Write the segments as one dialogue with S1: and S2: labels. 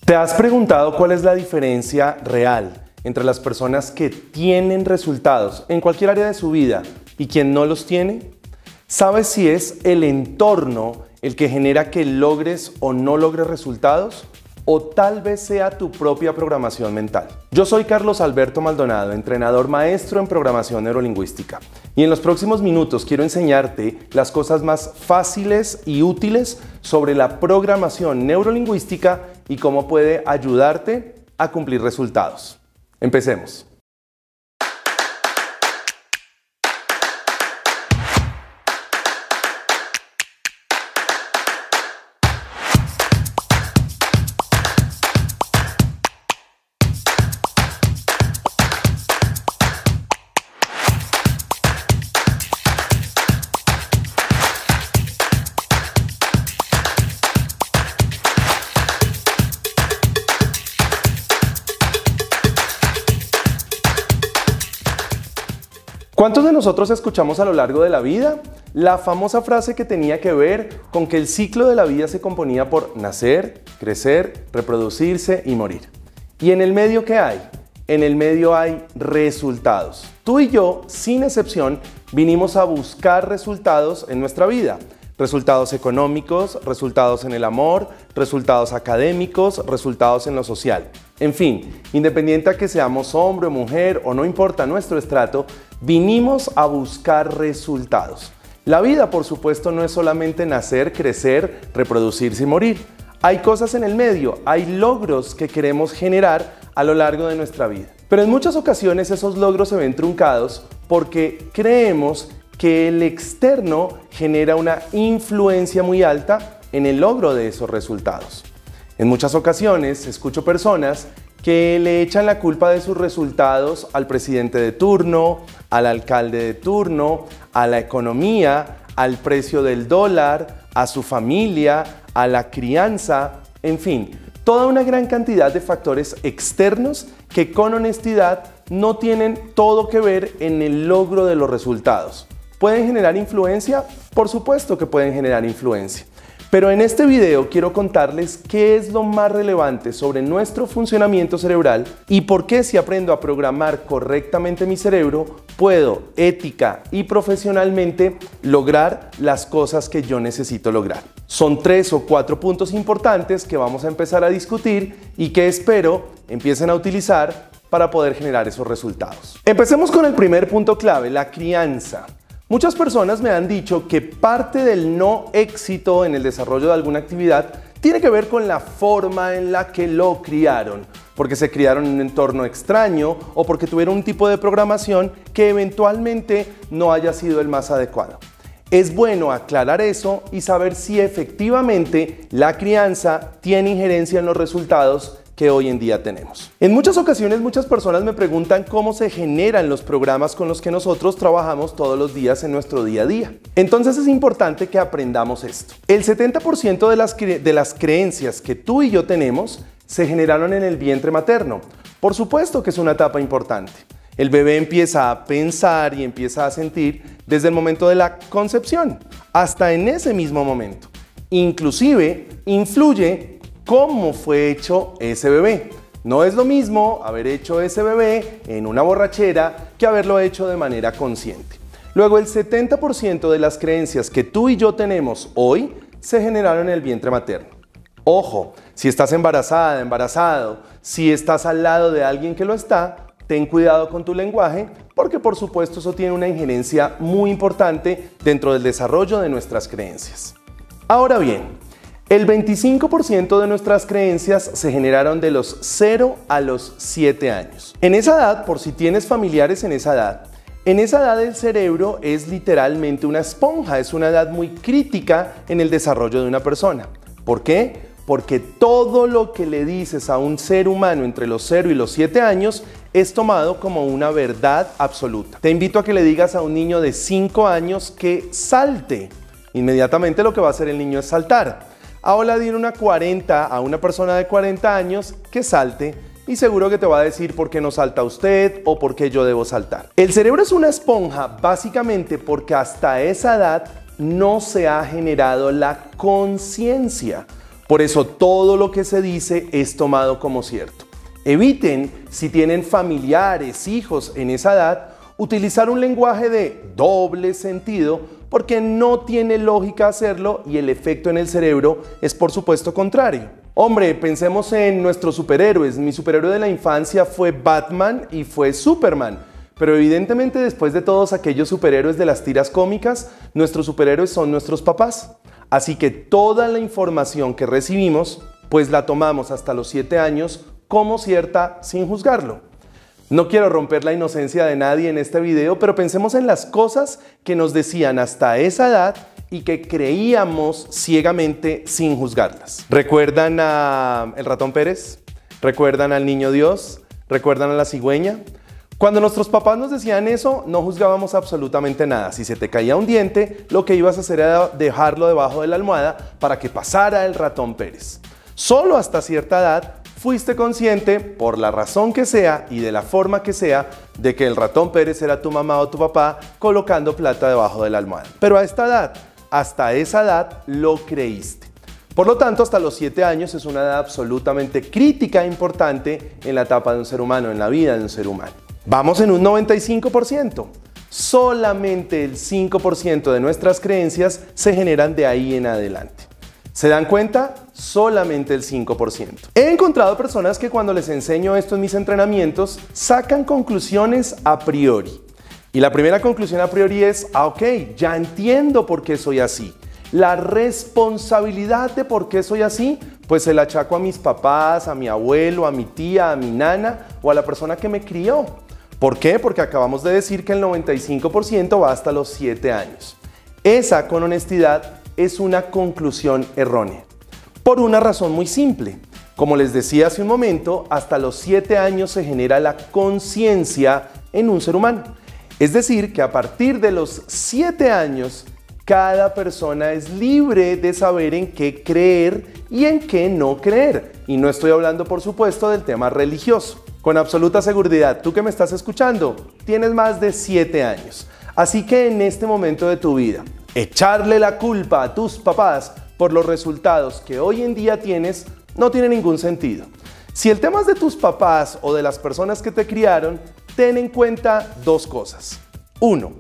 S1: ¿Te has preguntado cuál es la diferencia real entre las personas que tienen resultados en cualquier área de su vida y quien no los tiene? ¿Sabes si es el entorno el que genera que logres o no logres resultados? ¿O tal vez sea tu propia programación mental? Yo soy Carlos Alberto Maldonado, entrenador maestro en programación neurolingüística. Y en los próximos minutos quiero enseñarte las cosas más fáciles y útiles sobre la programación neurolingüística y cómo puede ayudarte a cumplir resultados. Empecemos. ¿Cuántos de nosotros escuchamos a lo largo de la vida la famosa frase que tenía que ver con que el ciclo de la vida se componía por nacer, crecer, reproducirse y morir? ¿Y en el medio qué hay? En el medio hay resultados. Tú y yo, sin excepción, vinimos a buscar resultados en nuestra vida. Resultados económicos, resultados en el amor, resultados académicos, resultados en lo social. En fin, independiente a que seamos hombre o mujer o no importa nuestro estrato, vinimos a buscar resultados. La vida, por supuesto, no es solamente nacer, crecer, reproducirse y morir. Hay cosas en el medio, hay logros que queremos generar a lo largo de nuestra vida. Pero en muchas ocasiones esos logros se ven truncados porque creemos que el externo genera una influencia muy alta en el logro de esos resultados. En muchas ocasiones escucho personas que le echan la culpa de sus resultados al presidente de turno, al alcalde de turno, a la economía, al precio del dólar, a su familia, a la crianza, en fin, toda una gran cantidad de factores externos que con honestidad no tienen todo que ver en el logro de los resultados. ¿Pueden generar influencia? Por supuesto que pueden generar influencia. Pero en este video quiero contarles qué es lo más relevante sobre nuestro funcionamiento cerebral y por qué si aprendo a programar correctamente mi cerebro, puedo ética y profesionalmente lograr las cosas que yo necesito lograr. Son 3 o 4 puntos importantes que vamos a empezar a discutir y que espero empiecen a utilizar para poder generar esos resultados. Empecemos con el primer punto clave, la crianza. Muchas personas me han dicho que parte del no éxito en el desarrollo de alguna actividad tiene que ver con la forma en la que lo criaron, porque se criaron en un entorno extraño o porque tuvieron un tipo de programación que eventualmente no haya sido el más adecuado. Es bueno aclarar eso y saber si efectivamente la crianza tiene injerencia en los resultados que hoy en día tenemos. En muchas ocasiones muchas personas me preguntan cómo se generan los programas con los que nosotros trabajamos todos los días en nuestro día a día. Entonces es importante que aprendamos esto. El 70% de las creencias que tú y yo tenemos se generaron en el vientre materno. Por supuesto que es una etapa importante. El bebé empieza a pensar y empieza a sentir desde el momento de la concepción hasta en ese mismo momento. Inclusive influye cómo fue hecho ese bebé. No es lo mismo haber hecho ese bebé en una borrachera que haberlo hecho de manera consciente. Luego, el 70% de las creencias que tú y yo tenemos hoy se generaron en el vientre materno. Ojo, si estás embarazada, embarazado, si estás al lado de alguien que lo está, ten cuidado con tu lenguaje, porque por supuesto eso tiene una injerencia muy importante dentro del desarrollo de nuestras creencias. Ahora bien, el 25% de nuestras creencias se generaron de los 0 a los 7 años. En esa edad, por si tienes familiares en esa edad el cerebro es literalmente una esponja, es una edad muy crítica en el desarrollo de una persona. ¿Por qué? Porque todo lo que le dices a un ser humano entre los 0 y los 7 años es tomado como una verdad absoluta. Te invito a que le digas a un niño de 5 años que salte. Inmediatamente lo que va a hacer el niño es saltar. Ahora dile a una persona de 40 años que salte y seguro que te va a decir por qué no salta usted o por qué yo debo saltar. El cerebro es una esponja básicamente porque hasta esa edad no se ha generado la conciencia. Por eso todo lo que se dice es tomado como cierto. Eviten, si tienen familiares, hijos en esa edad, utilizar un lenguaje de doble sentido porque no tiene lógica hacerlo y el efecto en el cerebro es por supuesto contrario. Hombre, pensemos en nuestros superhéroes. Mi superhéroe de la infancia fue Batman y fue Superman. Pero evidentemente después de todos aquellos superhéroes de las tiras cómicas, nuestros superhéroes son nuestros papás. Así que toda la información que recibimos, pues la tomamos hasta los 7 años como cierta sin juzgarlo. No quiero romper la inocencia de nadie en este video, pero pensemos en las cosas que nos decían hasta esa edad y que creíamos ciegamente sin juzgarlas. ¿Recuerdan a el ratón Pérez? ¿Recuerdan al niño Dios? ¿Recuerdan a la cigüeña? Cuando nuestros papás nos decían eso, no juzgábamos absolutamente nada. Si se te caía un diente, lo que ibas a hacer era dejarlo debajo de la almohada para que pasara el ratón Pérez. Solo hasta cierta edad fuiste consciente, por la razón que sea y de la forma que sea, de que el ratón Pérez era tu mamá o tu papá colocando plata debajo de la almohada. Pero a esta edad, hasta esa edad, lo creíste. Por lo tanto, hasta los 7 años es una edad absolutamente crítica e importante en la etapa de un ser humano, en la vida de un ser humano. Vamos en un 95%. Solamente el 5% de nuestras creencias se generan de ahí en adelante. ¿Se dan cuenta? Solamente el 5%. He encontrado personas que cuando les enseño esto en mis entrenamientos, sacan conclusiones a priori. Y la primera conclusión a priori es, ok, ya entiendo por qué soy así. La responsabilidad de por qué soy así, pues se la achaco a mis papás, a mi abuelo, a mi tía, a mi nana o a la persona que me crió. ¿Por qué? Porque acabamos de decir que el 95% va hasta los 7 años. Esa, con honestidad, es una conclusión errónea. Por una razón muy simple. Como les decía hace un momento, hasta los 7 años se genera la conciencia en un ser humano. Es decir, que a partir de los 7 años, cada persona es libre de saber en qué creer y en qué no creer. Y no estoy hablando, por supuesto, del tema religioso. Con absoluta seguridad, tú que me estás escuchando, tienes más de 7 años. Así que en este momento de tu vida, echarle la culpa a tus papás por los resultados que hoy en día tienes no tiene ningún sentido. Si el tema es de tus papás o de las personas que te criaron, ten en cuenta dos cosas. 1.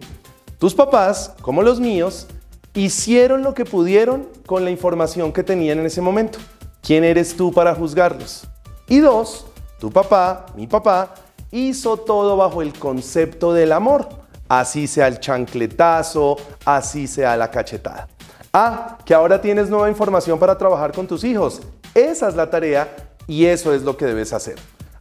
S1: Tus papás, como los míos, hicieron lo que pudieron con la información que tenían en ese momento. ¿Quién eres tú para juzgarlos? Y 2. Tu papá, mi papá, hizo todo bajo el concepto del amor. Así sea el chancletazo, así sea la cachetada. Que ahora tienes nueva información para trabajar con tus hijos. Esa es la tarea y eso es lo que debes hacer.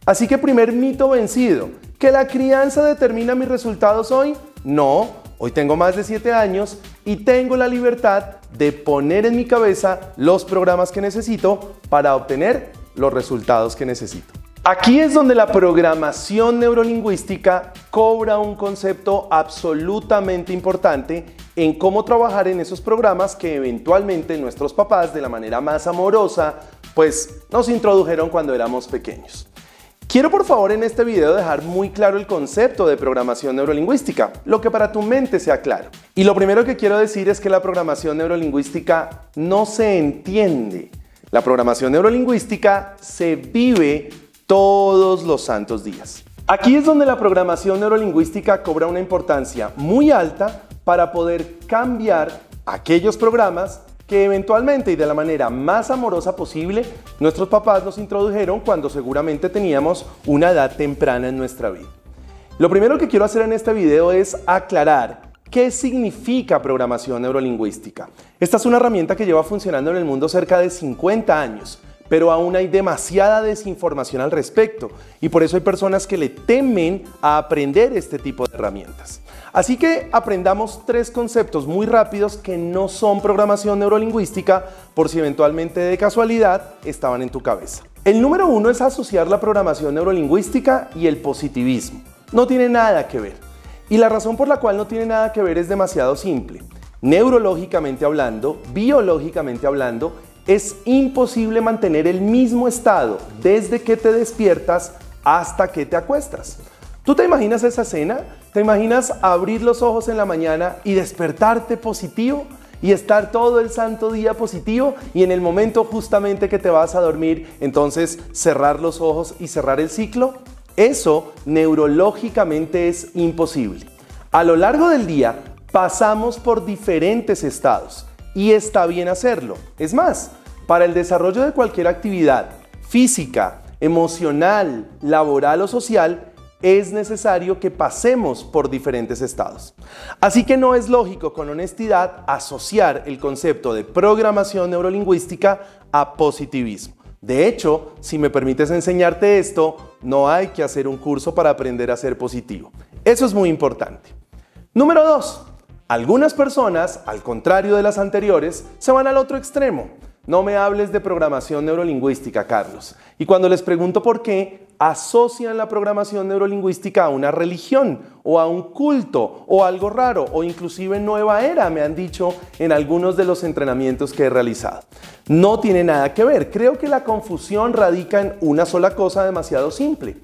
S1: Así que primer mito vencido, ¿que la crianza determina mis resultados hoy? No, hoy tengo más de 7 años y tengo la libertad de poner en mi cabeza los programas que necesito para obtener los resultados que necesito. Aquí es donde la programación neurolingüística cobra un concepto absolutamente importante en cómo trabajar en esos programas que eventualmente nuestros papás, de la manera más amorosa, pues nos introdujeron cuando éramos pequeños. Quiero por favor en este video dejar muy claro el concepto de programación neurolingüística, lo que para tu mente sea claro. Y lo primero que quiero decir es que la programación neurolingüística no se entiende. La programación neurolingüística se vive todos los santos días. Aquí es donde la programación neurolingüística cobra una importancia muy alta para poder cambiar aquellos programas que eventualmente y de la manera más amorosa posible nuestros papás nos introdujeron cuando seguramente teníamos una edad temprana en nuestra vida. Lo primero que quiero hacer en este video es aclarar qué significa programación neurolingüística. Esta es una herramienta que lleva funcionando en el mundo cerca de 50 años. Pero aún hay demasiada desinformación al respecto y por eso hay personas que le temen a aprender este tipo de herramientas. Así que aprendamos 3 conceptos muy rápidos que no son programación neurolingüística por si eventualmente de casualidad estaban en tu cabeza. El número 1 es asociar la programación neurolingüística y el positivismo. No tiene nada que ver. Y la razón por la cual no tiene nada que ver es demasiado simple. Neurológicamente hablando, biológicamente hablando, es imposible mantener el mismo estado desde que te despiertas hasta que te acuestas. ¿Tú te imaginas esa escena? ¿Te imaginas abrir los ojos en la mañana y despertarte positivo? y estar todo el santo día positivo y en el momento justamente que te vas a dormir, entonces cerrar los ojos y cerrar el ciclo? Eso neurológicamente es imposible. A lo largo del día pasamos por diferentes estados y está bien hacerlo. Es más, para el desarrollo de cualquier actividad física, emocional, laboral o social, es necesario que pasemos por diferentes estados. Así que no es lógico, con honestidad, asociar el concepto de programación neurolingüística a positivismo. De hecho, si me permites enseñarte esto, no hay que hacer un curso para aprender a ser positivo. Eso es muy importante. Número 2. Algunas personas, al contrario de las anteriores, se van al otro extremo. No me hables de programación neurolingüística, Carlos. Y cuando les pregunto por qué, asocian la programación neurolingüística a una religión o a un culto o algo raro o inclusive nueva era, me han dicho en algunos de los entrenamientos que he realizado. No tiene nada que ver. Creo que la confusión radica en una sola cosa demasiado simple.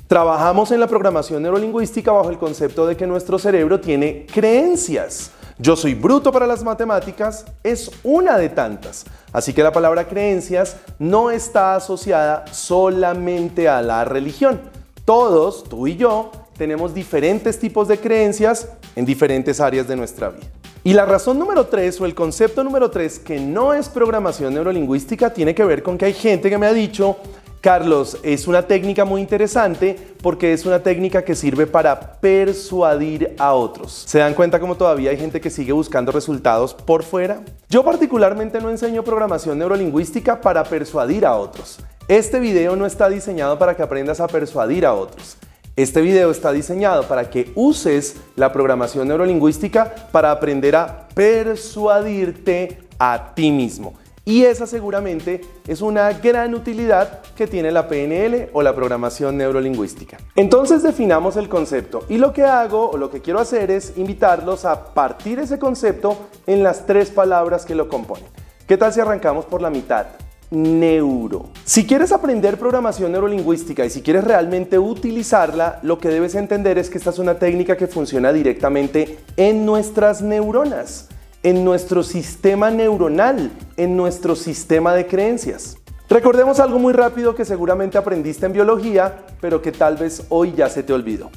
S1: Trabajamos en la programación neurolingüística bajo el concepto de que nuestro cerebro tiene creencias. Yo soy bruto para las matemáticas es una de tantas. Así que la palabra creencias no está asociada solamente a la religión. Todos, tú y yo, tenemos diferentes tipos de creencias en diferentes áreas de nuestra vida. Y la razón número 3 o el concepto número 3 que no es programación neurolingüística tiene que ver con que hay gente que me ha dicho: Carlos, es una técnica muy interesante porque es una técnica que sirve para persuadir a otros. ¿Se dan cuenta cómo todavía hay gente que sigue buscando resultados por fuera? Yo particularmente no enseño programación neurolingüística para persuadir a otros. Este video no está diseñado para que aprendas a persuadir a otros. Este video está diseñado para que uses la programación neurolingüística para aprender a persuadirte a ti mismo. Y esa seguramente es una gran utilidad que tiene la PNL o la programación neurolingüística. Entonces definamos el concepto y lo que hago o lo que quiero hacer es invitarlos a partir ese concepto en las 3 palabras que lo componen. ¿Qué tal si arrancamos por la mitad? Neuro. Si quieres aprender programación neurolingüística y si quieres realmente utilizarla, lo que debes entender es que esta es una técnica que funciona directamente en nuestras neuronas, en nuestro sistema neuronal, en nuestro sistema de creencias. Recordemos algo muy rápido que seguramente aprendiste en biología, pero que tal vez hoy ya se te olvidó.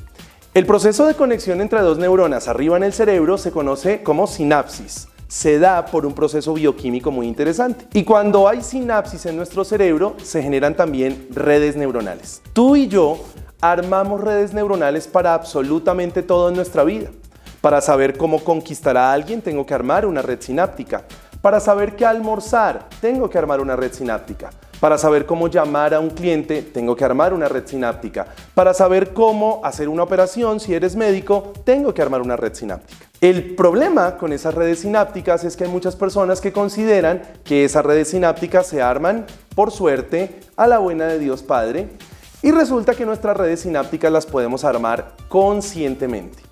S1: El proceso de conexión entre 2 neuronas arriba en el cerebro se conoce como sinapsis. Se da por un proceso bioquímico muy interesante. Y cuando hay sinapsis en nuestro cerebro, se generan también redes neuronales. Tú y yo armamos redes neuronales para absolutamente todo en nuestra vida. Para saber cómo conquistar a alguien, tengo que armar una red sináptica. Para saber qué almorzar, tengo que armar una red sináptica. Para saber cómo llamar a un cliente, tengo que armar una red sináptica. Para saber cómo hacer una operación, si eres médico, tengo que armar una red sináptica. El problema con esas redes sinápticas es que hay muchas personas que consideran que esas redes sinápticas se arman por suerte, a la buena de Dios Padre, y resulta que nuestras redes sinápticas las podemos armar conscientemente.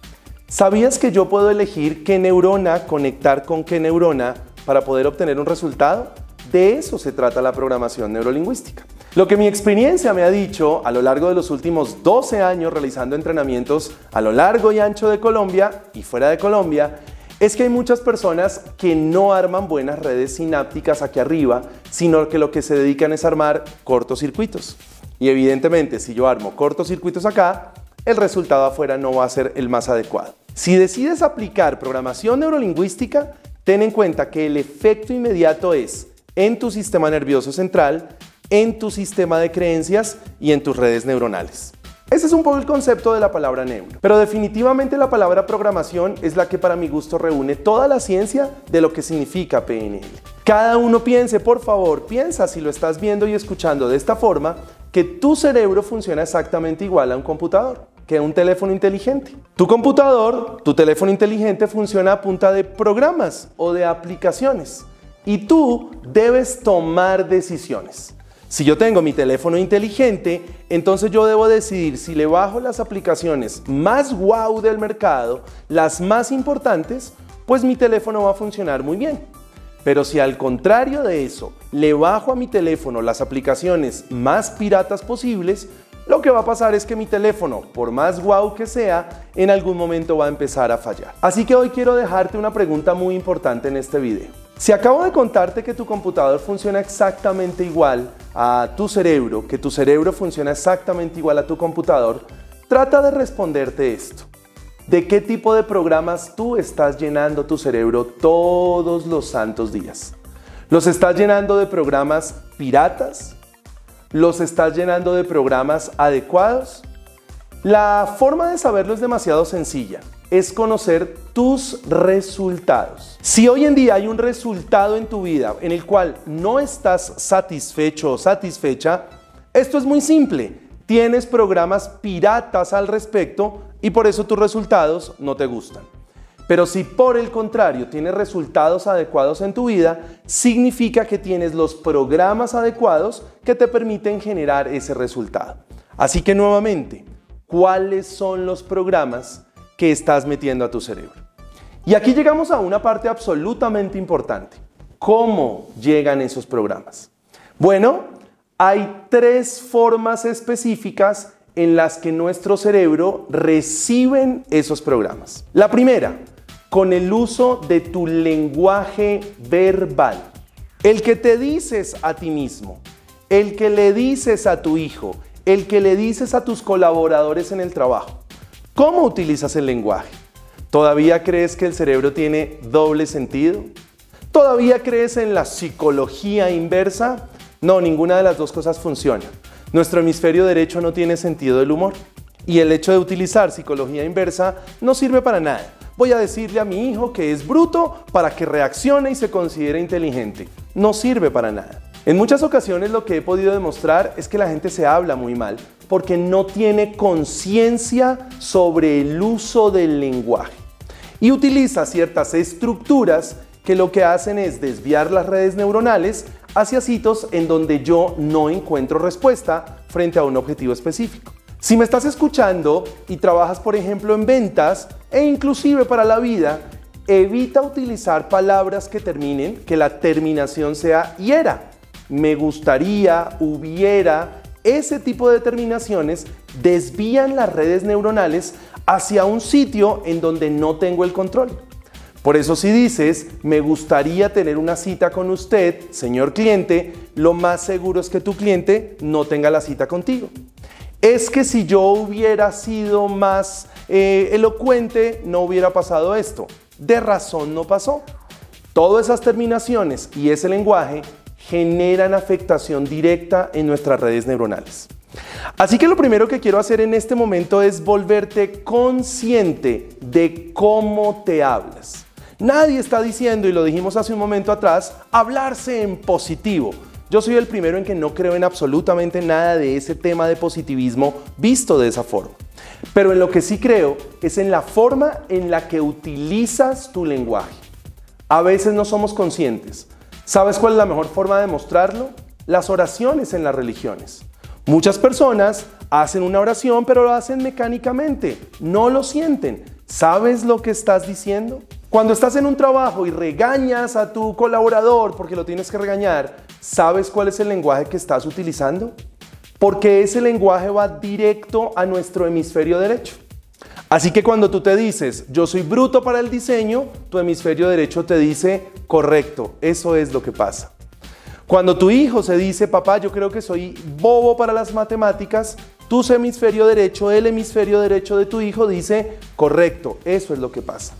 S1: ¿Sabías que yo puedo elegir qué neurona conectar con qué neurona para poder obtener un resultado? De eso se trata la programación neurolingüística. Lo que mi experiencia me ha dicho a lo largo de los últimos 12 años realizando entrenamientos a lo largo y ancho de Colombia y fuera de Colombia es que hay muchas personas que no arman buenas redes sinápticas aquí arriba, sino que lo que se dedican es a armar cortocircuitos. Y evidentemente, si yo armo cortocircuitos acá, el resultado afuera no va a ser el más adecuado. Si decides aplicar programación neurolingüística, ten en cuenta que el efecto inmediato es en tu sistema nervioso central, en tu sistema de creencias y en tus redes neuronales. Ese es un poco el concepto de la palabra neuro. Pero definitivamente la palabra programación es la que para mi gusto reúne toda la ciencia de lo que significa PNL. Cada uno piense, por favor, piensa si lo estás viendo y escuchando de esta forma, que tu cerebro funciona exactamente igual a un computador, que un teléfono inteligente. Tu computador, tu teléfono inteligente funciona a punta de programas o de aplicaciones y tú debes tomar decisiones. Si yo tengo mi teléfono inteligente, entonces yo debo decidir si le bajo las aplicaciones más wow del mercado, las más importantes, pues mi teléfono va a funcionar muy bien. Pero si al contrario de eso, le bajo a mi teléfono las aplicaciones más piratas posibles, lo que va a pasar es que mi teléfono, por más guau que sea, en algún momento va a empezar a fallar. Así que hoy quiero dejarte una pregunta muy importante en este video. Si acabo de contarte que tu computador funciona exactamente igual a tu cerebro, que tu cerebro funciona exactamente igual a tu computador, trata de responderte esto. ¿De qué tipo de programas tú estás llenando tu cerebro todos los santos días? ¿Los estás llenando de programas piratas? ¿Los estás llenando de programas adecuados? La forma de saberlo es demasiado sencilla. Es conocer tus resultados. Si hoy en día hay un resultado en tu vida en el cual no estás satisfecho o satisfecha, esto es muy simple. Tienes programas piratas al respecto y por eso tus resultados no te gustan. Pero si por el contrario tienes resultados adecuados en tu vida, significa que tienes los programas adecuados que te permiten generar ese resultado. Así que nuevamente, ¿cuáles son los programas que estás metiendo a tu cerebro? Y aquí llegamos a una parte absolutamente importante. ¿Cómo llegan esos programas? Bueno, hay 3 formas específicas en las que nuestro cerebro recibe esos programas. La primera, con el uso de tu lenguaje verbal. El que te dices a ti mismo, el que le dices a tu hijo, el que le dices a tus colaboradores en el trabajo. ¿Cómo utilizas el lenguaje? ¿Todavía crees que el cerebro tiene doble sentido? ¿Todavía crees en la psicología inversa? No, ninguna de las dos cosas funciona. Nuestro hemisferio derecho no tiene sentido del humor. Y el hecho de utilizar psicología inversa no sirve para nada. Voy a decirle a mi hijo que es bruto para que reaccione y se considere inteligente. No sirve para nada. En muchas ocasiones lo que he podido demostrar es que la gente se habla muy mal porque no tiene conciencia sobre el uso del lenguaje y utiliza ciertas estructuras que lo que hacen es desviar las redes neuronales hacia sitios en donde yo no encuentro respuesta frente a un objetivo específico. Si me estás escuchando y trabajas, por ejemplo, en ventas e inclusive para la vida, evita utilizar palabras que terminen, que la terminación sea hiera. Me gustaría, hubiera, ese tipo de terminaciones desvían las redes neuronales hacia un sitio en donde no tengo el control. Por eso si dices, me gustaría tener una cita con usted, señor cliente, lo más seguro es que tu cliente no tenga la cita contigo. Es que si yo hubiera sido más elocuente, no hubiera pasado esto. De razón no pasó. Todas esas terminaciones y ese lenguaje generan afectación directa en nuestras redes neuronales. Así que lo primero que quiero hacer en este momento es volverte consciente de cómo te hablas. Nadie está diciendo, y lo dijimos hace un momento atrás, hablarse en positivo. Yo soy el primero en que no creo en absolutamente nada de ese tema de positivismo visto de esa forma. Pero en lo que sí creo es en la forma en la que utilizas tu lenguaje. A veces no somos conscientes. ¿Sabes cuál es la mejor forma de mostrarlo? Las oraciones en las religiones. Muchas personas hacen una oración, pero lo hacen mecánicamente. No lo sienten. ¿Sabes lo que estás diciendo? Cuando estás en un trabajo y regañas a tu colaborador porque lo tienes que regañar, ¿sabes cuál es el lenguaje que estás utilizando? Porque ese lenguaje va directo a nuestro hemisferio derecho. Así que cuando tú te dices, yo soy bruto para el diseño, tu hemisferio derecho te dice, correcto, eso es lo que pasa. Cuando tu hijo se dice, papá, yo creo que soy bobo para las matemáticas, tu hemisferio derecho, el hemisferio derecho de tu hijo dice, correcto, eso es lo que pasa.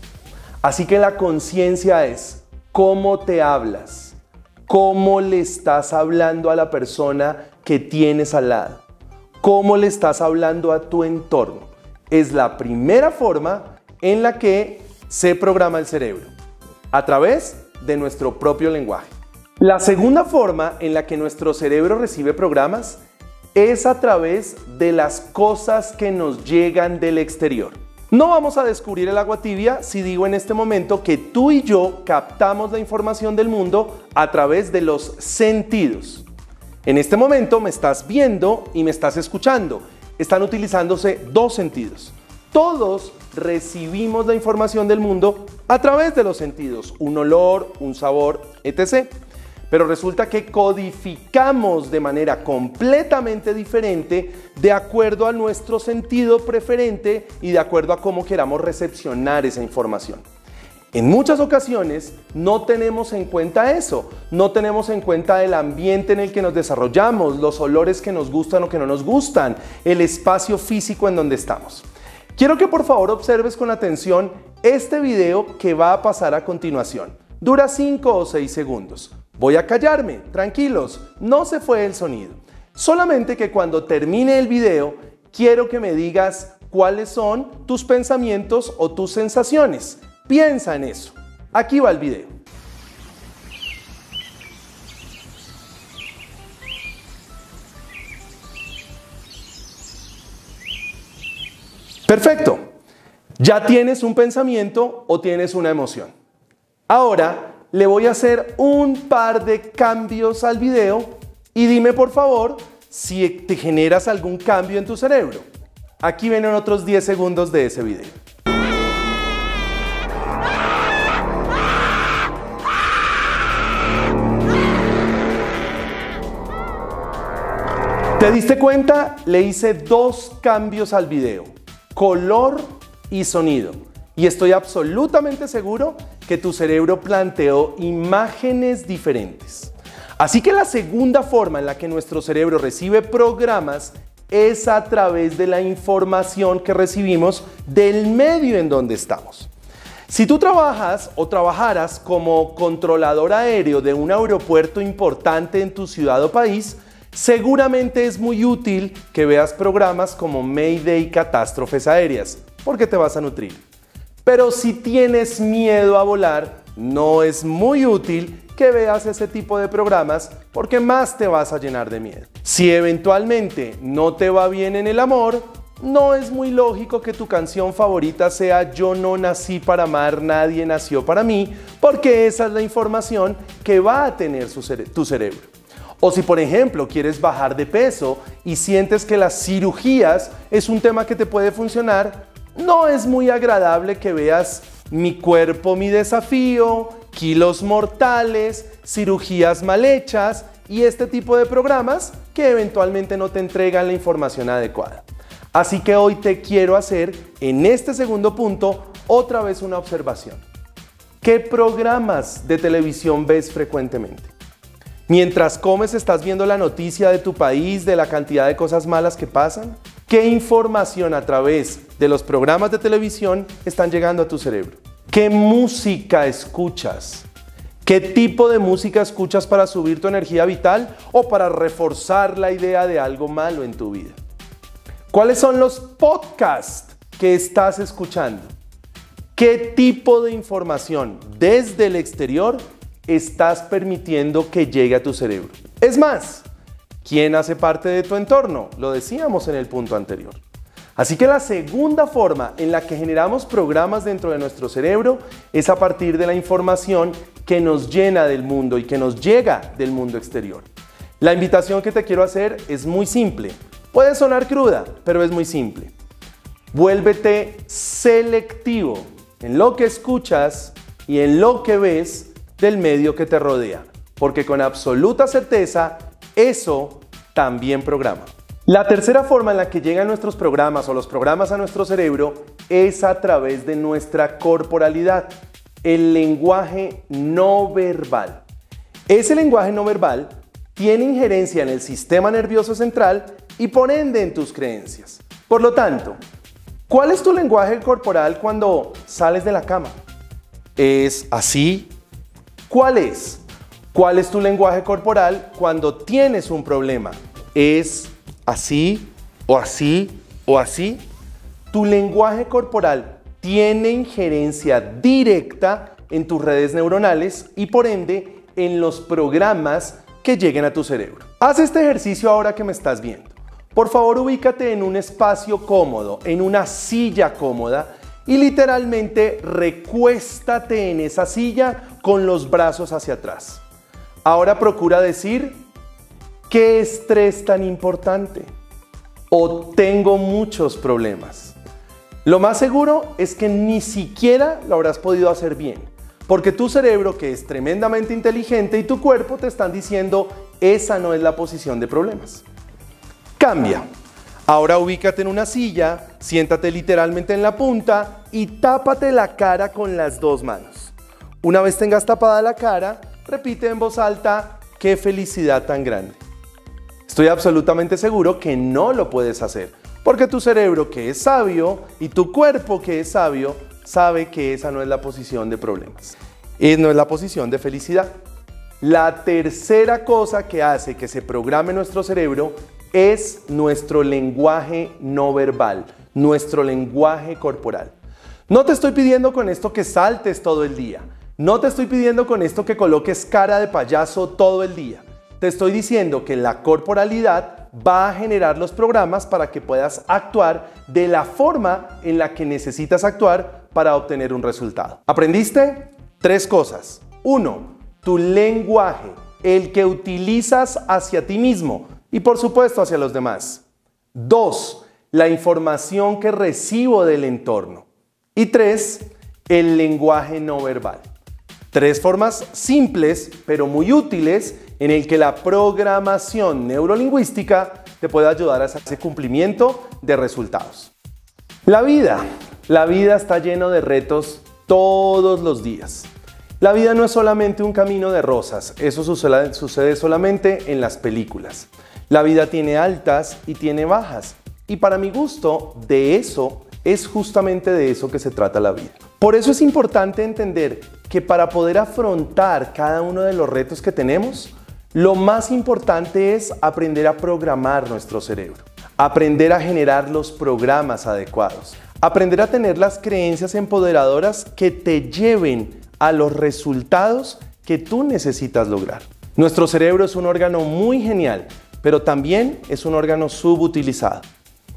S1: Así que la conciencia es cómo te hablas, cómo le estás hablando a la persona que tienes al lado, cómo le estás hablando a tu entorno. Es la primera forma en la que se programa el cerebro, a través de nuestro propio lenguaje. La segunda forma en la que nuestro cerebro recibe programas es a través de las cosas que nos llegan del exterior. No vamos a descubrir el agua tibia si digo en este momento que tú y yo captamos la información del mundo a través de los sentidos. En este momento me estás viendo y me estás escuchando. Están utilizándose 2 sentidos. Todos recibimos la información del mundo a través de los sentidos, un olor, un sabor, etc. pero resulta que codificamos de manera completamente diferente de acuerdo a nuestro sentido preferente y de acuerdo a cómo queramos recepcionar esa información. En muchas ocasiones no tenemos en cuenta eso, no tenemos en cuenta el ambiente en el que nos desarrollamos, los olores que nos gustan o que no nos gustan, el espacio físico en donde estamos. Quiero que por favor observes con atención este video que va a pasar a continuación. Dura 5 o 6 segundos. Voy a callarme, tranquilos, no se fue el sonido. Solamente que cuando termine el video, quiero que me digas cuáles son tus pensamientos o tus sensaciones. Piensa en eso. Aquí va el video. Perfecto. Ya tienes un pensamiento o tienes una emoción. Ahora le voy a hacer un par de cambios al video y dime por favor si te generas algún cambio en tu cerebro. Aquí vienen otros 10 segundos de ese video. ¿Te diste cuenta? Le hice 2 cambios al video, color y sonido. Y estoy absolutamente seguro que tu cerebro planteó imágenes diferentes. Así que la segunda forma en la que nuestro cerebro recibe programas es a través de la información que recibimos del medio en donde estamos. Si tú trabajas o trabajaras como controlador aéreo de un aeropuerto importante en tu ciudad o país, seguramente es muy útil que veas programas como Mayday y Catástrofes Aéreas, porque te vas a nutrir. Pero si tienes miedo a volar, no es muy útil que veas ese tipo de programas porque más te vas a llenar de miedo. Si eventualmente no te va bien en el amor, no es muy lógico que tu canción favorita sea Yo no nací para amar, nadie nació para mí, porque esa es la información que va a tener tu cerebro. O si por ejemplo quieres bajar de peso y sientes que las cirugías es un tema que te puede funcionar, no es muy agradable que veas Mi cuerpo, mi desafío, Kilos mortales, cirugías mal hechas y este tipo de programas que eventualmente no te entregan la información adecuada. Así que hoy te quiero hacer en este segundo punto otra vez una observación. ¿Qué programas de televisión ves frecuentemente? Mientras comes, ¿estás viendo la noticia de tu país, de la cantidad de cosas malas que pasan? ¿Qué información a través de los programas de televisión están llegando a tu cerebro? ¿Qué música escuchas? ¿Qué tipo de música escuchas para subir tu energía vital o para reforzar la idea de algo malo en tu vida? ¿Cuáles son los podcasts que estás escuchando? ¿Qué tipo de información desde el exterior estás permitiendo que llegue a tu cerebro? Es más, ¿quién hace parte de tu entorno? Lo decíamos en el punto anterior. Así que la segunda forma en la que generamos programas dentro de nuestro cerebro es a partir de la información que nos llena del mundo y que nos llega del mundo exterior. La invitación que te quiero hacer es muy simple. Puede sonar cruda, pero es muy simple. Vuélvete selectivo en lo que escuchas y en lo que ves del medio que te rodea, porque con absoluta certeza eso también programa. La tercera forma en la que llegan nuestros programas o los programas a nuestro cerebro es a través de nuestra corporalidad, el lenguaje no verbal. Ese lenguaje no verbal tiene injerencia en el sistema nervioso central y por ende en tus creencias. Por lo tanto, ¿cuál es tu lenguaje corporal cuando sales de la cama? ¿Es así? ¿Cuál es? ¿Cuál es tu lenguaje corporal cuando tienes un problema? ¿Es así o así o así? Tu lenguaje corporal tiene injerencia directa en tus redes neuronales y por ende en los programas que lleguen a tu cerebro. Haz este ejercicio ahora que me estás viendo. Por favor, ubícate en un espacio cómodo, en una silla cómoda y literalmente recuéstate en esa silla con los brazos hacia atrás. Ahora procura decir, ¿qué estrés tan importante? O tengo muchos problemas. Lo más seguro es que ni siquiera lo habrás podido hacer bien, Porque tu cerebro, que es tremendamente inteligente, y tu cuerpo te están diciendo, esa no es la posición de problemas. Cambia. Ahora ubícate en una silla, siéntate literalmente en la punta y tápate la cara con las dos manos. Una vez tengas tapada la cara, repite en voz alta, ¡qué felicidad tan grande! Estoy absolutamente seguro que no lo puedes hacer, porque tu cerebro, que es sabio, y tu cuerpo, que es sabio, sabe que esa no es la posición de problemas. No es la posición de felicidad. La tercera cosa que hace que se programe nuestro cerebro es nuestro lenguaje no verbal, nuestro lenguaje corporal. No te estoy pidiendo con esto que saltes todo el día. No te estoy pidiendo con esto que coloques cara de payaso todo el día. Te estoy diciendo que la corporalidad va a generar los programas para que puedas actuar de la forma en la que necesitas actuar para obtener un resultado. ¿Aprendiste? 3 cosas. 1. Tu lenguaje, el que utilizas hacia ti mismo y por supuesto hacia los demás. 2. La información que recibo del entorno. Y 3. El lenguaje no verbal. 3 formas simples pero muy útiles en el que la programación neurolingüística te puede ayudar a ese cumplimiento de resultados. La vida está llena de retos todos los días. La vida no es solamente un camino de rosas, eso sucede solamente en las películas. La vida tiene altas y tiene bajas, y para mi gusto, es justamente de eso que se trata la vida. Por eso es importante entender que para poder afrontar cada uno de los retos que tenemos, lo más importante es aprender a programar nuestro cerebro, aprender a generar los programas adecuados, aprender a tener las creencias empoderadoras que te lleven a los resultados que tú necesitas lograr. Nuestro cerebro es un órgano muy genial, pero también es un órgano subutilizado.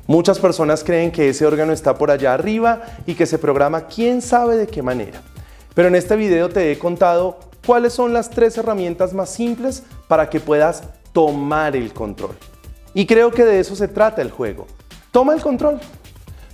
S1: Muchas personas creen que ese órgano está por allá arriba y que se programa quién sabe de qué manera. Pero en este video te he contado cuáles son las 3 herramientas más simples para que puedas tomar el control. Y creo que de eso se trata el juego. Toma el control.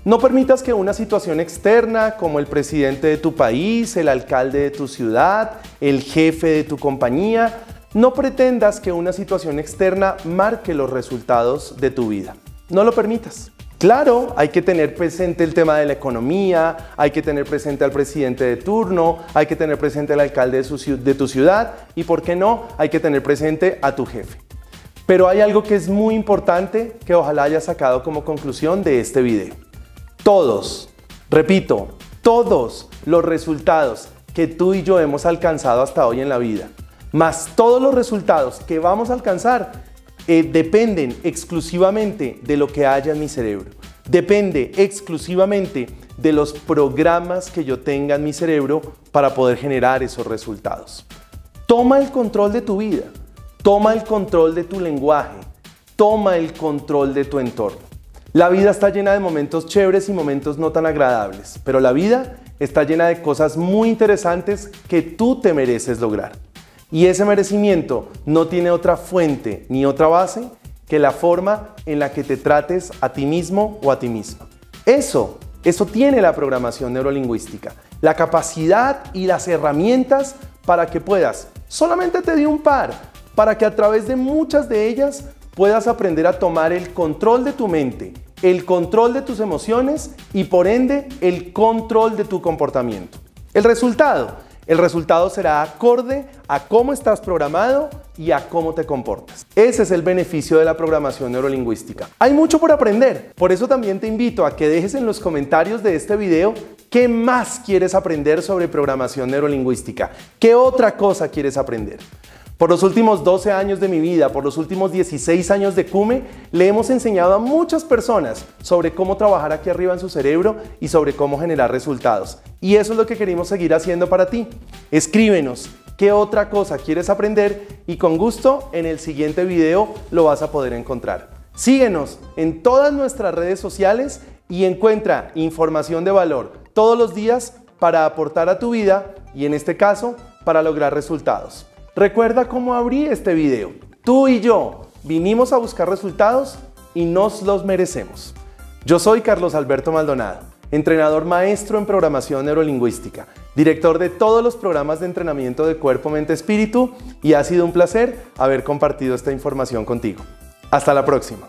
S1: No permitas que una situación externa como el presidente de tu país, el alcalde de tu ciudad, el jefe de tu compañía, no pretendas que una situación externa marque los resultados de tu vida. No lo permitas. Claro, hay que tener presente el tema de la economía, hay que tener presente al presidente de turno, hay que tener presente al alcalde de tu ciudad y, ¿por qué no?, hay que tener presente a tu jefe. Pero hay algo que es muy importante que ojalá hayas sacado como conclusión de este video. Todos, repito, todos los resultados que tú y yo hemos alcanzado hasta hoy en la vida, más todos los resultados que vamos a alcanzar, dependen exclusivamente de lo que haya en mi cerebro. Depende exclusivamente de los programas que yo tenga en mi cerebro para poder generar esos resultados. Toma el control de tu vida, toma el control de tu lenguaje, toma el control de tu entorno. La vida está llena de momentos chéveres y momentos no tan agradables, pero la vida está llena de cosas muy interesantes que tú te mereces lograr. Y ese merecimiento no tiene otra fuente ni otra base que la forma en la que te trates a ti mismo o a ti misma. Eso tiene la programación neurolingüística, la capacidad y las herramientas para que puedas, solamente te di un par, para que a través de muchas de ellas puedas aprender a tomar el control de tu mente, el control de tus emociones y por ende el control de tu comportamiento. El resultado será acorde a cómo estás programado y a cómo te comportas. Ese es el beneficio de la programación neurolingüística. Hay mucho por aprender, por eso también te invito a que dejes en los comentarios de este video qué más quieres aprender sobre programación neurolingüística, qué otra cosa quieres aprender. Por los últimos 12 años de mi vida, por los últimos 16 años de CUME, le hemos enseñado a muchas personas sobre cómo trabajar aquí arriba en su cerebro y sobre cómo generar resultados. Y eso es lo que queremos seguir haciendo para ti. Escríbenos qué otra cosa quieres aprender y con gusto en el siguiente video lo vas a poder encontrar. Síguenos en todas nuestras redes sociales y encuentra información de valor todos los días para aportar a tu vida y en este caso para lograr resultados. Recuerda cómo abrí este video. Tú y yo vinimos a buscar resultados y nos los merecemos. Yo soy Carlos Alberto Maldonado. entrenador maestro en programación neurolingüística, director de todos los programas de entrenamiento de cuerpo, mente, espíritu, y ha sido un placer haber compartido esta información contigo. Hasta la próxima.